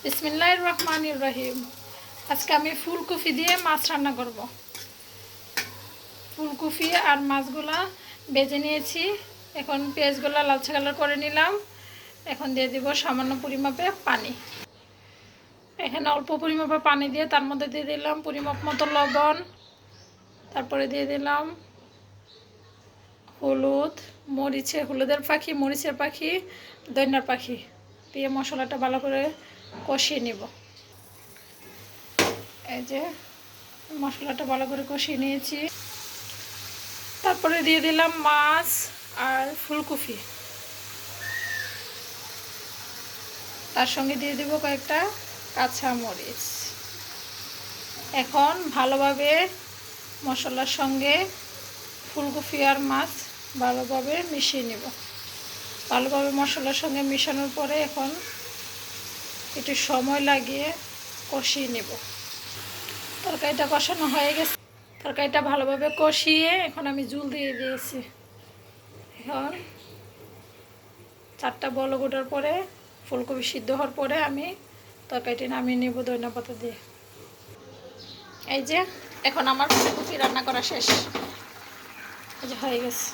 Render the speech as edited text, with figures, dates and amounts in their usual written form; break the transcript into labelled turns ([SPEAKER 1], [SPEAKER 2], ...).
[SPEAKER 1] বিসমিল্লাহির রহমানির রহিম। আজকে আমি ফুলকপি দিয়ে মাছ রান্না করব। ফুলকপি আর মাছগুলা ভেজে নিয়েছি। এখন পেঁয়াজগুলা লালচে কালার করে নিলাম। এখন দিয়ে দিব সামান্য পরিমাপে পানি। এখানে অল্প পরিমাপে পানি দিয়ে তার মধ্যে দিয়ে দিলাম পরিমাপ মতো লবণ, তারপরে দিয়ে দিলাম হলুদ, হলুদের পাখি, মরিচের পাখি, ধনিয়ার পাখি দিয়ে মশলাটা ভালো করে কষিয়ে নিব। এই যে মশলাটা ভালো করে কষিয়ে নিয়েছি। তারপরে দিয়ে দিলাম মাছ আর ফুলকপি, তার সঙ্গে দিয়ে দেব কয়েকটা কাঁচা মরিচ। এখন ভালোভাবে মশলার সঙ্গে ফুলকপি আর মাছ ভালোভাবে মিশিয়ে নেব। ভালোভাবে মশলার সঙ্গে মিশানোর পরে এখন একটু সময় লাগিয়ে কষিয়ে নেব। তরকারিটা কষানো হয়ে গেছে। তরকারিটা ভালোভাবে কষিয়ে এখন আমি ঝোল দিয়ে দিয়েছি। এখন 4টা বলক ওঠার পরে ফুলকপি সিদ্ধ হওয়ার পরে আমি তরকারিটি নামিয়ে নেব ধনিয়া পাতা দিয়ে। এই যে এখন আমার ফুলকপি রান্না করা শেষ। এই যে হয়ে গেছে।